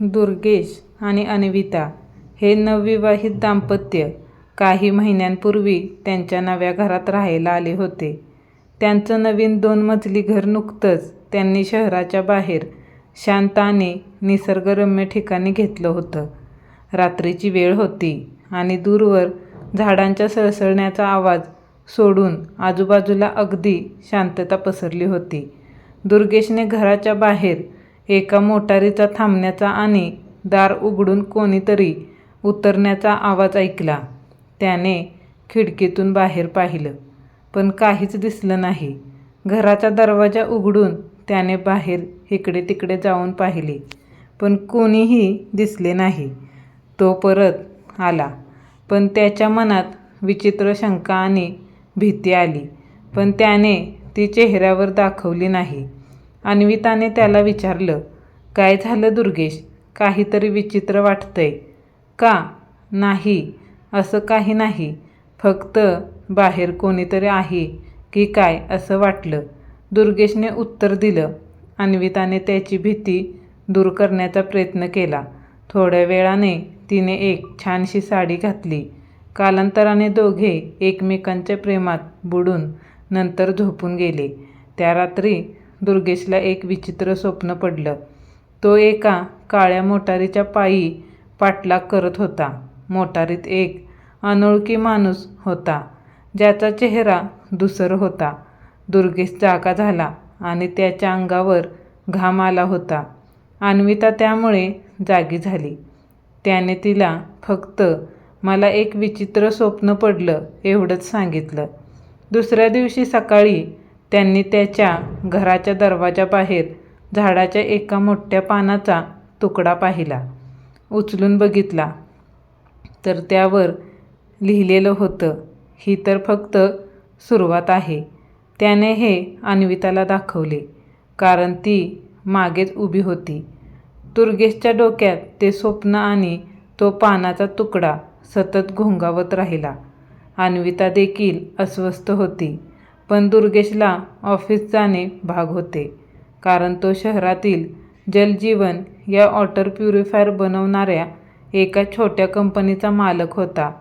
दुर्गेश आणि अन्विता हे नवविवाहित दाम्पत्य काही महिन्यांपूर्वी त्यांच्या नव्या घरात राहायला आले होते. त्यांचं नवीन 2 मजली घर नुकतंच त्यांनी शहराच्या बाहेर शांत आणि निसर्गरम्य ठिकाणी घेतलं होतं. रात्रीची वेळ होती आणि दूरवर झाडांच्या सळसळण्याचा आवाज सोडून आजूबाजूला अगदी शांतता पसरली होती. दुर्गेशने घराच्या बाहेर एका मोटारीचा थांबण्याचा आणि दार उघडून कोणीतरी उतरण्याचा आवाज ऐकला. त्याने खिडकीतून बाहेर पाहिलं, पण काहीच दिसलं नाही. घराचा दरवाजा उघडून त्याने बाहेर इकडे तिकडे जाऊन पाहिले, पण कोणीही दिसले नाही. तो परत आला, पण त्याच्या मनात विचित्र शंका आणि भीती आली, पण त्याने ती चेहऱ्यावर दाखवली नाही. अन्विताने त्याला विचारलं, "काय झालं दुर्गेश? काहीतरी विचित्र वाटतंय का?" "नाही, असं काही नाही. फक्त बाहेर कोणीतरी आहे की काय असं वाटलं," दुर्गेशने उत्तर दिलं. अन्विताने त्याची भीती दूर करण्याचा प्रयत्न केला. थोड्या वेळाने तिने एक छानशी साडी घातली. कालांतराने दोघे एकमेकांच्या प्रेमात बुडून नंतर झोपून गेले. त्या रात्री दुर्गेशला एक विचित्र स्वप्न पडलं. तो एका काळ्या मोटारीच्या पायी पाठलाग करत होता. मोटारीत एक अनोळखी माणूस होता, ज्याचा चेहरा धूसर होता. दुर्गेश जागा झाला आणि त्याच्या अंगावर घाम आला होता. अन्विता त्यामुळे जागी झाली. त्याने तिला फक्त "मला एक विचित्र स्वप्न पडलं" एवढंच सांगितलं. दुसऱ्या दिवशी सकाळी त्यांनी त्याच्या घराच्या दरवाजाबाहेर झाडाच्या एका मोठ्या पानाचा तुकडा पाहिला. उचलून बघितला तर त्यावर लिहिलेलं होतं, "ही तर फक्त सुरुवात आहे." त्याने हे अन्विताला दाखवले, कारण ती मागेच उभी होती. दुर्गेशच्या डोक्यात ते स्वप्न आणि तो पानाचा तुकडा सतत घोंगावत राहिला. अन्विता देखील अस्वस्थ होती, पण दुर्गेशला ऑफिस जाणे भाग होते, कारण तो शहरातील जलजीवन या वॉटर प्युरिफायर बनवणाऱ्या एका छोट्या कंपनीचा मालक होता.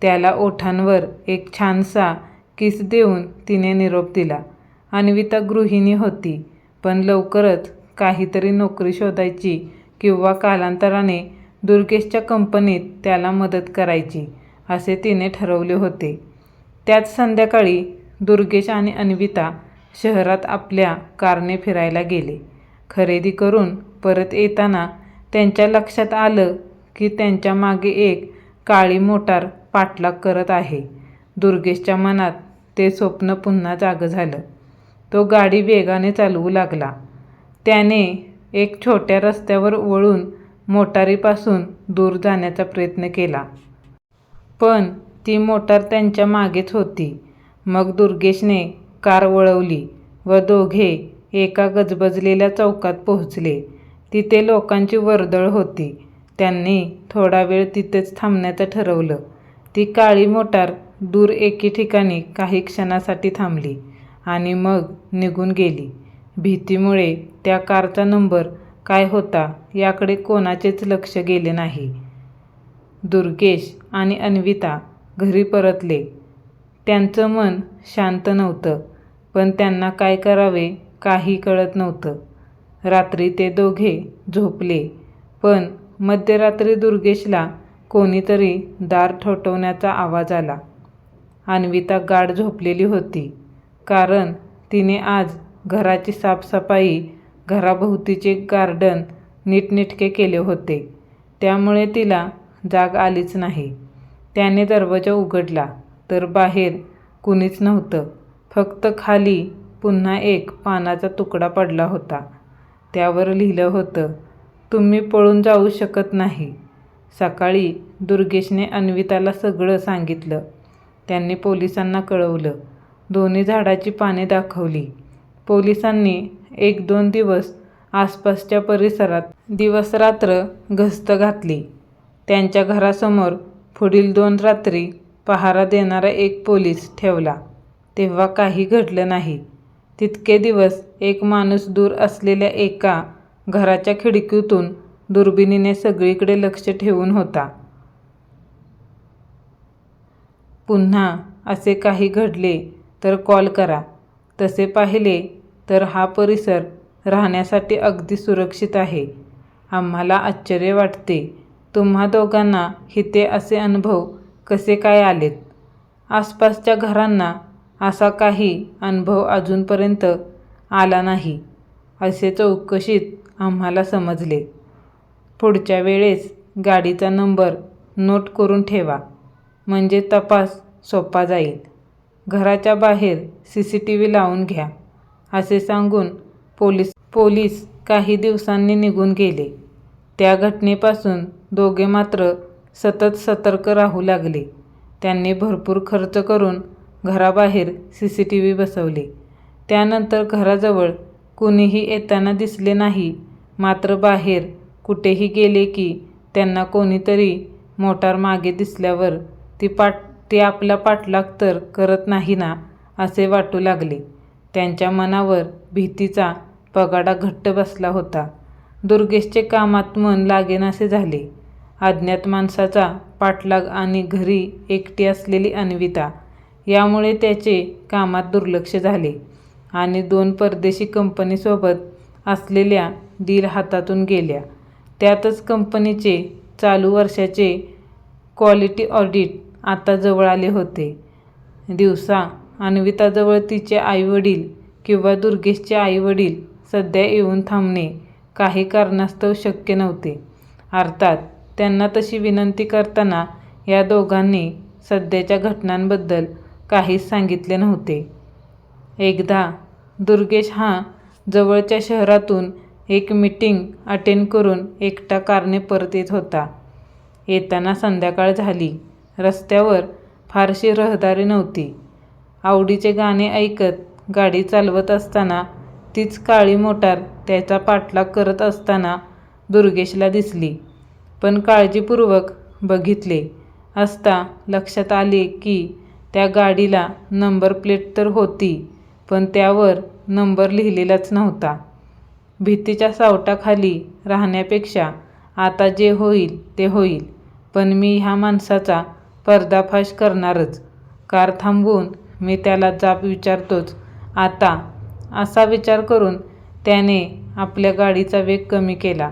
त्याला ओठांवर एक छानसा किस देऊन तिने निरोप दिला. अन्विता गृहिणी होती, पण लवकरच काहीतरी नोकरी शोधायची किंवा कालांतराने दुर्गेशच्या कंपनीत त्याला मदत करायची असे तिने ठरवले होते. त्याच संध्याकाळी दुर्गेश आणि अन्विता शहरात आपल्या कारने फिरायला गेले. खरेदी करून परत येताना त्यांच्या लक्षात आलं की त्यांच्या मागे एक काळी मोटार पाठलाग करत आहे. दुर्गेशच्या मनात ते स्वप्न पुन्हा जागं झालं. तो गाडी वेगाने चालवू लागला. त्याने एक छोट्या रस्त्यावर वळून मोटारीपासून दूर जाण्याचा प्रयत्न केला, पण ती मोटार त्यांच्या मागेच होती. मग दुर्गेशने कार वळवली व दोघे एका गजबजलेल्या चौकात पोहोचले. तिथे लोकांची वर्दळ होती. त्यांनी थोडा वेळ तिथेच थांबण्याचं ठरवलं. ती काळी मोटार दूर एके ठिकाणी काही क्षणासाठी थांबली आणि मग निघून गेली. भीतीमुळे त्या कारचा नंबर काय होता याकडे कोणाचेच लक्ष गेले नाही. दुर्गेश आणि अन्विता घरी परतले. त्यांचं मन शांत नव्हतं, पण त्यांना काय करावे काही कळत नव्हतं. रात्री ते दोघे झोपले, पण मध्यरात्री दुर्गेशला कोणीतरी दार ठोठावण्याचा आवाज आला. अन्विता गाढ झोपलेली होती, कारण तिने आज घराची साफसफाई, घराभोवतीचे गार्डन नीटनेटके केले होते. त्यामुळे तिला जाग आलीच नाही. त्याने दरवाजा उघडला तर बाहेर कुणीच नव्हतं. फक्त खाली पुन्हा एक पानाचा तुकडा पडला होता. त्यावर लिहिलं होतं, "तुम्ही पळून जाऊ शकत नाही." सकाळी दुर्गेशने अन्विताला सगळं सांगितलं. त्यांनी पोलिसांना कळवलं. दोन्ही झाडाची पाने दाखवली. पोलिसांनी 1-2 दिवस आसपासच्या परिसरात दिवसरात्र गस्त घातली. त्यांच्या घरासमोर पुढील 2 रात्री पहारा देणारा एक पोलीस ठेवला, तेव्हा काही घडलं नाही. तितके दिवस एक माणूस दूर असलेल्या एका घराच्या खिडकीतून दुर्बिणीने सगळीकडे लक्ष ठेवून होता. पुन्हा असे काही घडले तर कॉल करा. तसे पाहिले तर हा परिसर राहण्यासाठी अगदी सुरक्षित आहे. आम्हाला आश्चर्य वाटते तुम्हा दोघांना इथे असे अनुभव कसे काय आलेत. आसपासच्या घरांना असा काही अनुभव अजूनपर्यंत आला नाही असे चौकशीत आम्हाला समजले. पुढच्या वेळेस गाडीचा नंबर नोट करून ठेवा म्हणजे तपास सोपा जाईल. घराच्या बाहेर CCTV लावून घ्या असे सांगून पोलीस काही दिवसांनी निघून गेले. त्या घटनेपासून दोघे मात्र सतत सतर्क राहू लागले. त्यांनी भरपूर खर्च करून घराबाहेर CCTV बसवले. त्यानंतर घराजवळ कुणीही येताना दिसले नाही. मात्र बाहेर कुठेही गेले की त्यांना कोणीतरी मोटार मागे दिसल्यावर ती आपला पाठलाग तर करत नाही ना असे वाटू लागले. त्यांच्या मनावर भीतीचा पगाडा घट्ट बसला होता. दुर्गेशचे कामात मन लागेनासे झाले. अज्ञात माणसाचा पाठलाग आणि घरी एकटी असलेली अन्विता यामुळे त्याचे कामात दुर्लक्ष झाले आणि 2 परदेशी कंपनीसोबत असलेल्या डील हातातून गेल्या. त्यातच कंपनीचे चालू वर्षाचे क्वालिटी ऑडिट आता जवळ आले होते. दिवसा अन्विताजवळ तिचे आईवडील किंवा दुर्गेशचे आईवडील सध्या येऊन थांबणे काही कारणास्तव शक्य नव्हते. अर्थात त्यांना तशी विनंती करताना या दोघांनी सध्याच्या घटनांबद्दल काहीच सांगितले नव्हते. एकदा दुर्गेश हा जवळच्या शहरातून एक मीटिंग अटेंड करून एकटा कारने परत येत होता. येताना संध्याकाळ झाली. रस्त्यावर फारशी रहदारी नव्हती. आवडीचे गाणे ऐकत गाडी चालवत असताना तीच काळी मोटार त्याचा पाठलाग करत असताना दुर्गेशला दिसली. पण काळजीपूर्वक बघितले असता लक्षात आले की त्या गाडीला नंबर प्लेट तर होती पण त्यावर नंबर लिहिलेलाच नव्हता. भीतीच्या सावटाखाली राहण्यापेक्षा आता जे होईल ते होईल पण मी ह्या माणसाचा पर्दाफाश करणारच. कार थांबवून मी त्याला जाब विचारतोच आता असा विचार करून त्याने आपल्या गाडीचा वेग कमी केला.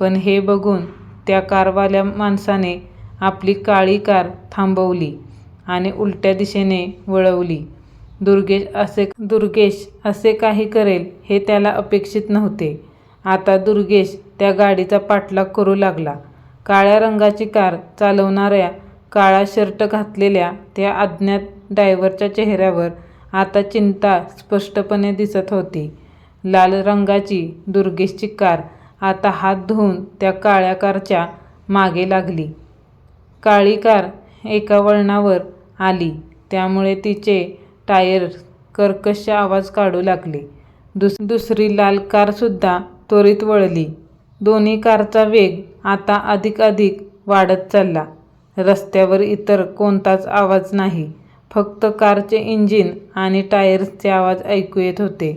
पण हे बघून त्या कारवाल्या माणसाने आपली काळी कार थांबवली आणि उलट्या दिशेने वळवली. दुर्गेश असे काही करेल हे त्याला अपेक्षित नव्हते. आता दुर्गेश त्या गाडीचा पाठलाग करू लागला. काळ्या रंगाची कार चालवणाऱ्या काळा शर्ट घातलेल्या त्या अज्ञात ड्रायव्हरच्या चेहऱ्यावर आता चिंता स्पष्टपणे दिसत होती. लाल रंगाची दुर्गेशची कार आता हात धुवून त्या काळ्या कारच्या मागे लागली. काळी कार एका वळणावर आली त्यामुळे तिचे टायर्स कर्कश आवाज काढू लागले. दुसरी लाल कारसुद्धा त्वरित वळली. दोन्ही कारचा वेग आता अधिक वाढत चालला. रस्त्यावर इतर कोणताच आवाज नाही. फक्त कारचे इंजिन आणि टायर्सचे आवाज ऐकू येत होते.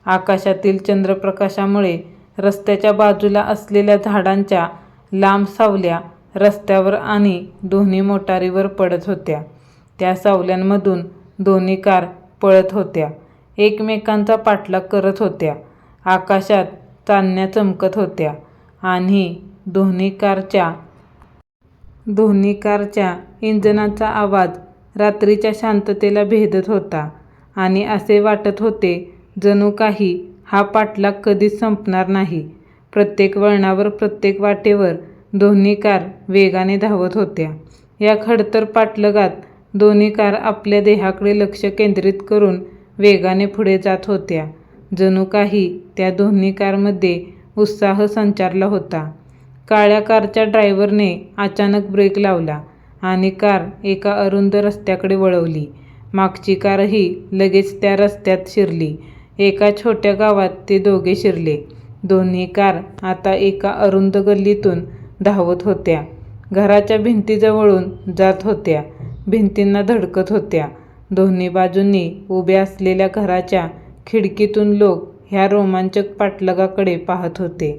आकाशातील चंद्रप्रकाशामुळे रस्त्याच्या बाजूला असलेल्या झाडांच्या लांब सावल्या रस्त्यावर आणि दोन्ही मोटारीवर पडत होत्या. त्या सावल्यांमधून दोन्ही कार पळत होत्या. एकमेकांचा पाठलाग करत होत्या. आकाशात चांदण्या चमकत होत्या आणि दोन्ही कारच्या इंजिनाचा आवाज रात्रीच्या शांततेला भेदत होता आणि असे वाटत होते जणू काही हा पाठलाग कधीच संपणार नाही. प्रत्येक वळणावर प्रत्येक वाटेवर दोन्ही कार वेगाने धावत होत्या. या खडतर पाठलागात दोन्ही कार आपल्या देहाकडे लक्ष केंद्रित करून वेगाने पुढे जात होत्या. जणू काही त्या दोन्ही कारमध्ये उत्साह संचारला होता. काळ्या कारच्या ड्रायव्हरने अचानक ब्रेक लावला आणि कार एका अरुंद रस्त्याकडे वळवली. मागची कारही लगेच त्या रस्त्यात शिरली. एका छोट्या गावात ते दोघे शिरले. दोन्ही कार आता एका अरुंद गल्लीतून धावत होत्या. घराच्या भिंतीजवळून जात होत्या. भिंतींना धडकत होत्या. दोन्ही बाजूंनी उभ्या असलेल्या घराच्या खिडकीतून लोक ह्या रोमांचक पाठलागाकडे पाहत होते.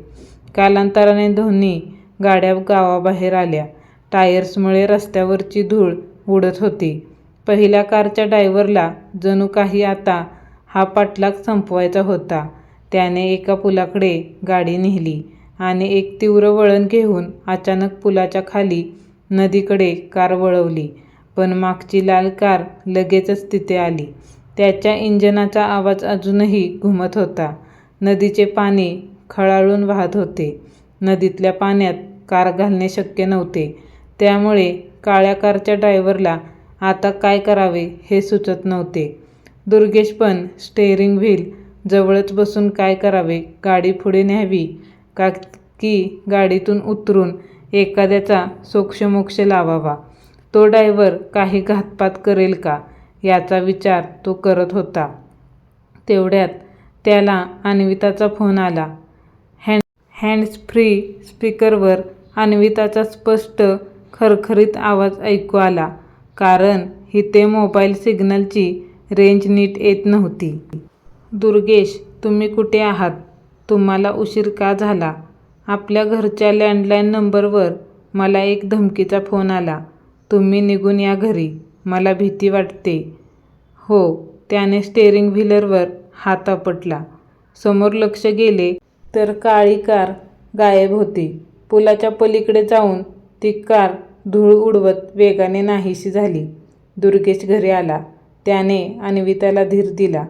कालांतराने दोन्ही गाड्या गावाबाहेर आल्या. टायर्समुळे रस्त्यावरची धूळ उडत होती. पहिल्या कारच्या ड्रायव्हरला जणू काही आता हा पाठलाग संपवायचा होता. त्याने एका पुलाकडे गाडी नेली आणि एक तीव्र वळण घेऊन अचानक पुलाच्या खाली नदीकडे कार वळवली. पण मागची लाल कार लगेचच तिथे आली. त्याच्या इंजिनाचा आवाज अजूनही घुमत होता. नदीचे पाणी खळाळून वाहत होते. नदीतल्या पाण्यात कार घालणे शक्य नव्हते. त्यामुळे काळ्या कारच्या ड्रायव्हरला आता काय करावे हे सुचत नव्हते. दुर्गेश पण स्टेअरिंग व्हील जवळच बसून काय करावे, गाडी पुढे न्यावी की गाडीतून उतरून एखाद्याचा सोक्षमोक्ष लावावा, तो ड्रायव्हर काही घातपात करेल का याचा विचार तो करत होता. तेवढ्यात त्याला अन्विताचा फोन आला. हँड्स फ्री स्पीकरवर अन्विताचा स्पष्ट खरखरीत आवाज ऐकू आला. कारण इथे मोबाईल सिग्नलची रेंज नीट येत नव्हती. दुर्गेश, तुम्ही कुठे आहात? तुम्हाला उशीर का झाला? आपल्या घरच्या लँडलाईन नंबरवर मला एक धमकीचा फोन आला. तुम्ही निघून या घरी, मला भीती वाटते. हो. त्याने स्टेअरिंग व्हीलवर हात आपटला. समोर लक्ष गेले तर काळी कार गायब होती. पुलाच्या पलीकडे जाऊन ती कार धूळ उडवत वेगाने नाहीशी झाली. दुर्गेश घरी आला. त्याने अन्विताला धीर दिला.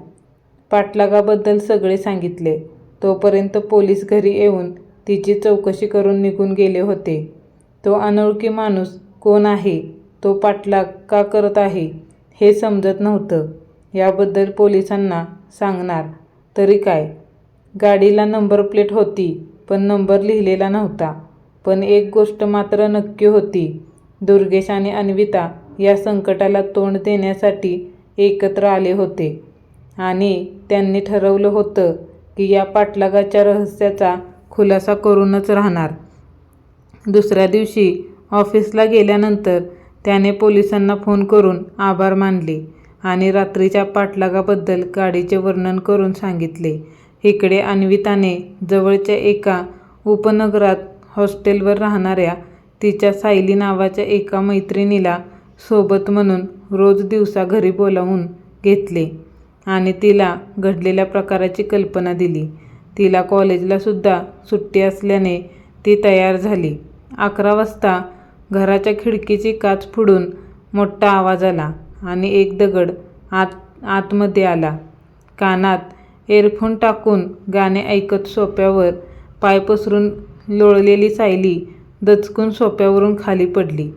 पाठलागाबद्दल सगळे सांगितले. तोपर्यंत पोलीस घरी येऊन तिची चौकशी करून निघून गेले होते. तो अनोळखी माणूस कोण आहे, तो पाठलाग का करत आहे हे समजत नव्हतं. याबद्दल पोलिसांना सांगणार तरी काय? गाडीला नंबर प्लेट होती, पण नंबर लिहिलेला नव्हता. पण एक गोष्ट मात्र नक्की होती, दुर्गेश आणि अन्विता या संकटाला तोंड देण्यासाठी एकत्र आले होते. आणि त्यांनी ठरवलं होतं की या पाठलागाच्या रहस्याचा खुलासा करूनच राहणार. दुसऱ्या दिवशी ऑफिसला गेल्यानंतर त्याने पोलिसांना फोन करून आभार मानले आणि रात्रीच्या पाठलागाबद्दल गाडीचे वर्णन करून सांगितले. इकडे अन्विताने जवळच्या एका उपनगरात हॉस्टेलवर राहणाऱ्या तिच्या सायली नावाच्या एका मैत्रिणीला सोबत म्हणून रोज दिवसा घरी बोलावून घेतले आणि तिला घडलेल्या प्रकाराची कल्पना दिली. तिला कॉलेजला सुद्धा सुट्टी असल्याने ती तयार झाली. 11 वाजता घराच्या खिडकीची काच फुटून मोठा आवाज आला आणि एक दगड आतमध्ये आला. कानात एअरफोन टाकून गाणे ऐकत सोफ्यावर पाय पसरून लोळलेली सायली दचकून सोफ्यावरून खाली पडली.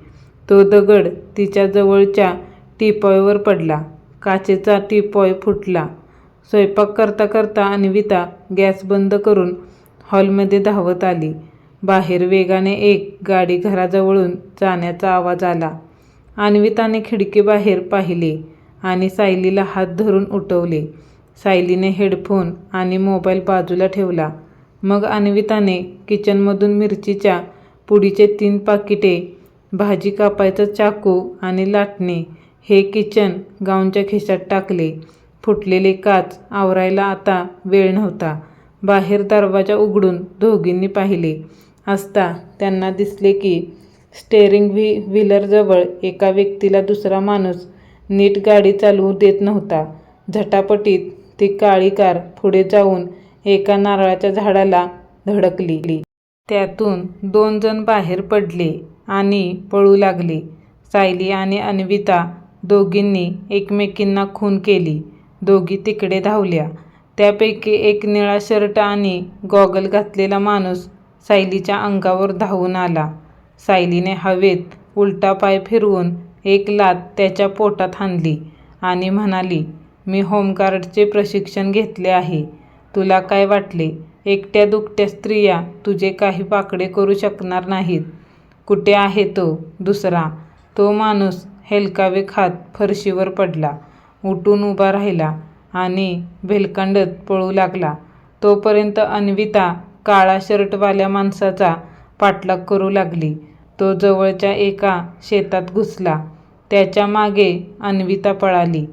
तो दगड तिच्या जवळच्या टीपॉयवर पडला. काचेचा टीपॉय फुटला. स्वयंपाक करता करता अन्विता गॅस बंद करून हॉलमध्ये धावत आली. बाहेर वेगाने एक गाडी घराजवळून जाण्याचा आवाज आला. अन्विताने खिडकीबाहेर पाहिले आणि सायलीला हात धरून उठवले. सायलीने हेडफोन आणि मोबाईल बाजूला ठेवला. मग अन्विताने किचनमधून मिरचीच्या पुडीचे 3 पाकिटे, भाजी कापायचा चाकू आणि लाटणे हे किचन गाऊनच्या खिशात टाकले. फुटलेले काच आवरायला आता वेळ नव्हता. बाहेर दरवाजा उघडून दोघींनी पाहिले असता त्यांना दिसले की स्टेअरिंग व्हीलरजवळ एका व्यक्तीला दुसरा माणूस नीट गाडी चालवू देत नव्हता. झटापटीत ती काळी कार पुढे जाऊन एका नारळाच्या झाडाला धडकली. त्यातून 2 जण बाहेर पडले आणि पळू लागले. सायली आणि अन्विता दोघींनी एकमेकींना खून केली. दोघी तिकडे धावल्या. त्यापैकी एक निळा शर्ट आणि गॉगल घातलेला माणूस सायलीच्या अंगावर धावून आला. सायलीने हवेत उलटा पाय फिरवून एक लाथ त्याच्या पोटात हाणली आणि म्हणाली, मी होमगार्डचे प्रशिक्षण घेतले आहे. तुला काय वाटले एकट्या दुकट्या स्त्रिया तुझे काही वाकडे करू शकणार नाहीत? कुठे आहे तो दुसरा? तो माणूस हेलकावे खात फरशीवर पडला, उठून उभा राहिला आणि भेलकांडत पळू लागला. तोपर्यंत अन्विता काळा शर्टवाल्या माणसाचा पाठलाग करू लागली. तो जवळच्या एका शेतात घुसला. त्याच्या मागे अन्विता पळाली.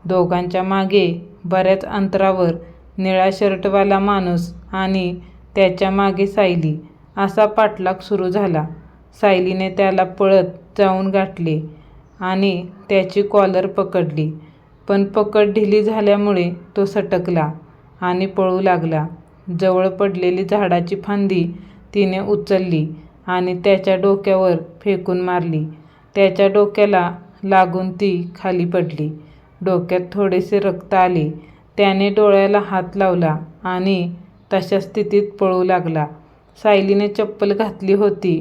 दोघांच्या मागे बऱ्याच अंतरावर निळा शर्टवाला माणूस आणि त्याच्या मागे सायली. असा पाठलाग सुरू झाला. सायलीने त्याला पळत जाऊन गाठले आणि त्याची कॉलर पकडली. पण पकड ढिली झाल्यामुळे तो सटकला आणि पळू लागला. जवळ पडलेली झाडाची फांदी तिने उचलली आणि त्याच्या डोक्यावर फेकून मारली. त्याच्या डोक्याला लागून ती खाली पडली. डोक्यात थोडेसे रक्त आले. त्याने डोळ्याला हात लावला आणि तशा स्थितीत पळू लागला. सायलीने चप्पल घातली होती,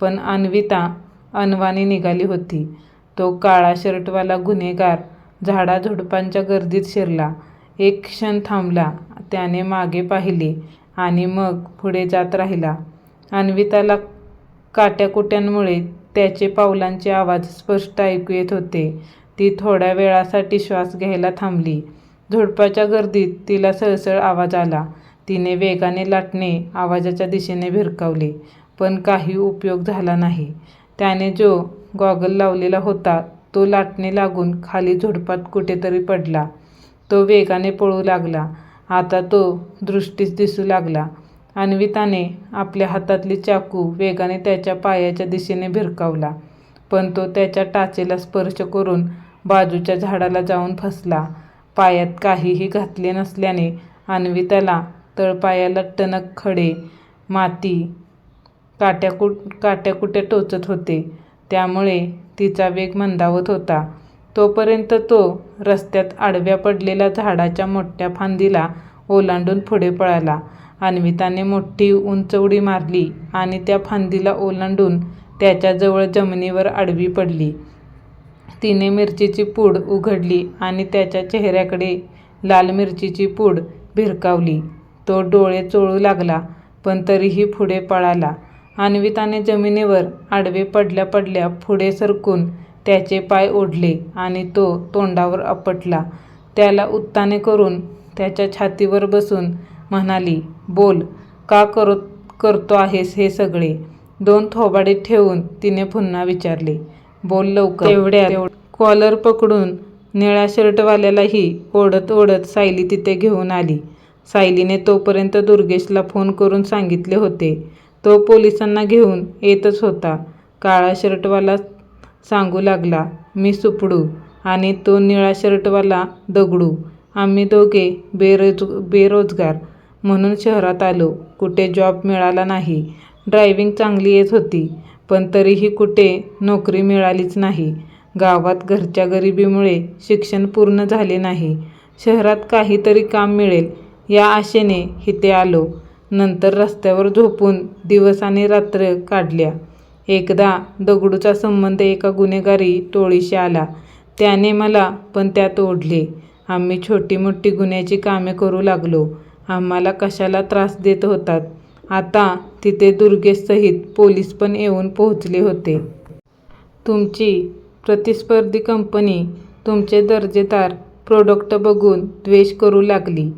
पण अन्विता अनवाणी निघाली होती. तो काळा शर्टवाला गुन्हेगार झाडाझुडपांच्या गर्दीत शिरला. एक क्षण थांबला. त्याने मागे पाहिले आणि मग पुढे जात राहिला. अन्विताला काट्याकुट्यांमुळे त्याचे पावलांचे आवाज स्पष्ट ऐकू येत होते. ती थोड्या वेळासाठी श्वास घ्यायला थांबली. झुडपाच्या गर्दीत तिला सळसळ आवाज आला. तिने वेगाने लाटणे आवाजाच्या दिशेने भिरकावले, पण काही उपयोग झाला नाही. त्याने जो गॉगल लावलेला होता तो लाटणे लागून खाली झुडपात कुठेतरी पडला. तो वेगाने पळू लागला. आता तो दृष्टीस दिसू लागला. अन्विताने आपल्या हातातली चाकू वेगाने त्याच्या पायाच्या दिशेने भिरकावला, पण तो त्याच्या टाचेला स्पर्श करून बाजूच्या झाडाला जाऊन फसला. पायात काहीही घातले नसल्याने अन्विताला तळपायाला टणक खडे, माती, काट्याकुट्या टोचत होते. त्यामुळे तिचा वेग मंदावत होता. तोपर्यंत तो रस्त्यात आडव्या पडलेल्या झाडाच्या मोठ्या फांदीला ओलांडून पुढे पळाला. अन्विताने मोठी उंच उडी मारली आणि त्या फांदीला ओलांडून त्याच्याजवळ जमिनीवर आडवी पडली. तिने मिरचीची पूड उघडली आणि त्याच्या चेहऱ्याकडे लाल मिरचीची पूड भिरकावली. तो डोळे चोळू लागला, पण तरीही पुढे पळाला. अन्विताने जमिनीवर आडवे पडल्या पडल्या पुढे सरकून त्याचे पाय ओढले आणि तो तोंडावर आपटला. त्याला उत्ताने करून त्याच्या छातीवर बसून म्हणाली, "बोल, का करतो आहेस हे सगळे?" 2 थोबाडे ठेवून तिने पुन्हा विचारले, "बोल लवकर." तेवढ्यात कॉलर पकडून निळ्या शर्टवाल्यालाही ओढत ओढत सायली तिथे घेऊन आली. सायलीने तोपर्यंत दुर्गेशला फोन करून सांगितले होते. तो पोलिसांना घेऊन येतच होता. काळा शर्टवाला सांगू लागला, "मी सुपडू आणि तो निळा शर्टवाला दगडू. आम्ही दोघे बेरोजगार म्हणून शहरात आलो. कुठे जॉब मिळाला नाही. ड्रायव्हिंग चांगली येत होती, पण तरीही कुठे नोकरी मिळालीच नाही. गावात घरच्या गरिबीमुळे शिक्षण पूर्ण झाले नाही. शहरात काहीतरी काम मिळेल या आशेने इथे आलो. नंतर रस्त्यावर झोपून दिवस आणि रात्र काढल्या. एकदा दगडूचा संबंध एका गुन्हेगारी टोळीशी आला. त्याने मला पण त्यात ओढले. आम्ही छोटी मोठी गुन्ह्याची कामे करू लागलो. आम्हाला कशाला त्रास देत होतात." आता तिथे दुर्गेशसहित पोलीस पण येऊन पोहोचले होते. "तुमची प्रतिस्पर्धी कंपनी तुमचे दर्जेदार प्रोडक्ट बघून द्वेष करू लागली.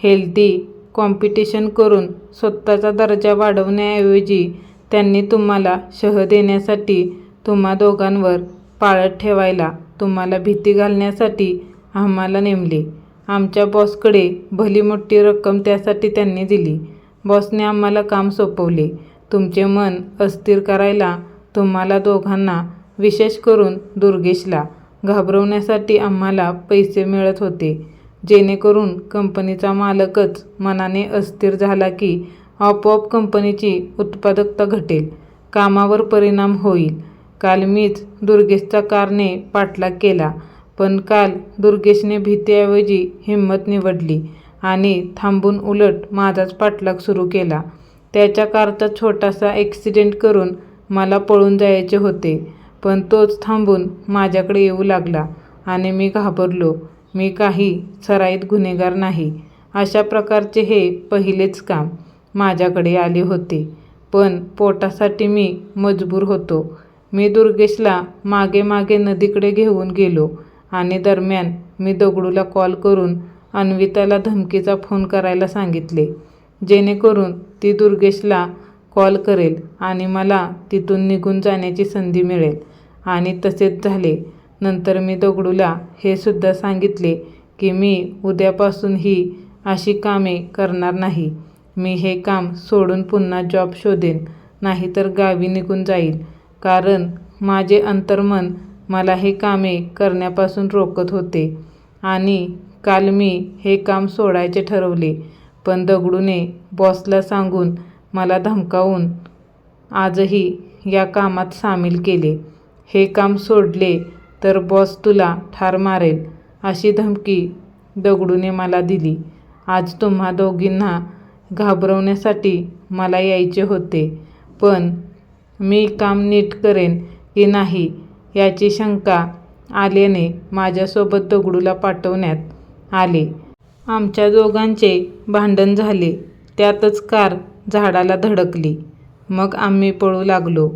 हेल्दी कॉम्पिटिशन करून स्वतःचा दर्जा वाढवण्याऐवजी त्यांनी तुम्हाला शह देण्यासाठी तुम्हा दोघांवर पाळत ठेवायला तुम्हाला भीती घालण्यासाठी आम्हाला नेमले. आमच्या बॉसकडे भली मोठी रक्कम त्यासाठी त्यांनी दिली. बॉसने आम्हाला काम सोपवले. तुमचे मन अस्थिर करायला तुम्हाला दोघांना, विशेष करून दुर्गेशला, घाबरवण्यासाठी आम्हाला पैसे मिळत होते, जेणेकरून कंपनीचा मालकच मनाने अस्थिर झाला की आपोआप कंपनीची उत्पादकता घटेल, कामावर परिणाम होईल. काल मीच दुर्गेशचा कारने पाठलाग केला, पण काल दुर्गेशने भीतीऐवजी हिंमत निवडली आणि थांबून उलट माझाच पाठलाग सुरू केला. त्याच्या कारचा छोटासा ॲक्सिडेंट करून मला पळून जायचे होते, पण तोच थांबून माझ्याकडे येऊ लागला आणि मी घाबरलो. मी काही सराईत गुन्हेगार नाही. अशा प्रकारचे हे पहिलेच काम माझ्याकडे आले होते, पण पोटासाठी मी मजबूर होतो. मी दुर्गेशला मागे मागे नदीकडे घेऊन गेलो आणि दरम्यान मी दगडूला कॉल करून अन्विताला धमकीचा फोन करायला सांगितले, जेणेकरून ती दुर्गेशला कॉल करेल आणि मला तिथून निघून जाण्याची संधी मिळेल. आणि तसेच झाले. नंतर मी दगडूला हे सुद्धा सांगितले की मी उद्यापासून ही अशी कामे करणार नाही. मी हे काम सोडून पुन्हा जॉब शोधेन, नाहीतर गावी निघून जाईल. कारण माझे अंतर्मन मला हे कामे करण्यापासून रोखत होते. आणि काल मी हे काम सोडायचे ठरवले, पण दगडूने बॉसला सांगून मला धमकावून आजही या कामात सामील केले. हे काम सोडले तर बॉस तुला ठार मारेल, अशी धमकी दगडूने मला दिली. आज तुम्हा दोघींना घाबरवण्यासाठी मला यायचे होते, पण मी काम नीट करेन की नाही याची शंका आल्याने माझ्यासोबत दगडूला पाठवण्यात आले. आमच्या दोघांचे भांडण झाले. त्यातच कार झाडाला धडकली. मग आम्ही पळू लागलो.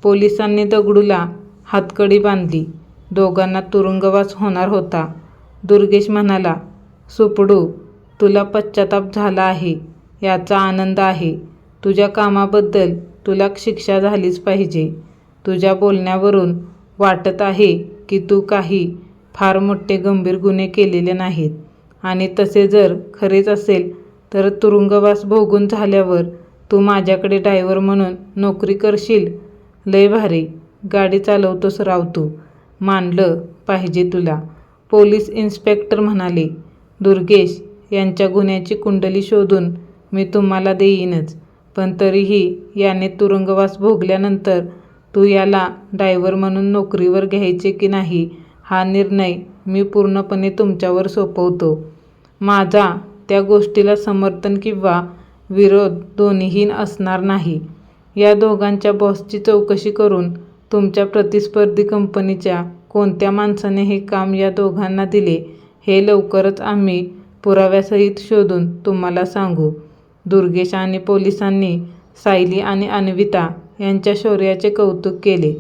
पोलिसांनी दगडूला हातकडी बांधली. दोघांना तुरुंगवास होणार होता. दुर्गेश म्हणाला, सुपडू, तुला पश्चाताप झाला आहे याचा आनंद आहे. तुझ्या कामाबद्दल तुला शिक्षा झालीच पाहिजे. तुझ्या बोलण्यावरून वाटत आहे की तू काही फार मोठे गंभीर गुन्हे केलेले नाहीत. आणि तसे जर खरेच असेल तर तुरुंगवास भोगून झाल्यावर तू माझ्याकडे ड्रायव्हर म्हणून नोकरी करशील. लय भारी गाडी चालवतोस राव तू. मानलं पाहिजे तुला. पोलीस इन्स्पेक्टर म्हणाले, दुर्गेश यांच्या गुन्ह्याची कुंडली शोधून मी तुम्हाला देईनच, पण तरीही याने तुरुंगवास भोगल्यानंतर तू याला ड्रायव्हर म्हणून नोकरीवर घ्यायचे की नाही हा निर्णय मी पूर्णपणे तुमच्यावर सोपवतो. माझा त्या गोष्टीला समर्थन किंवा विरोध दोन्हीही असणार नाही. या दोघांच्या बॉसची चौकशी करून तुमच्या प्रतिस्पर्धी कंपनीच्या कोणत्या माणसाने हे काम या दोघांना दिले हे लवकरच आम्ही पुराव्यासहित शोधून तुम्हाला सांगू. दुर्गेश आणि पोलिसांनी सायली आणि अन्विता यांच्या शौर्याचे कौतुक केले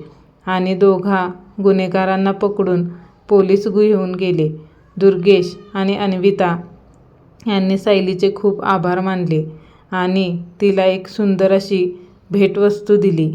आणि दोघा गुन्हेगारांना पकडून पोलीस घेऊन गेले. दुर्गेश आणि अन्विता यांनी सायलीचे खूप आभार मानले आणि तिला एक सुंदर अशी भेटवस्तू दिली.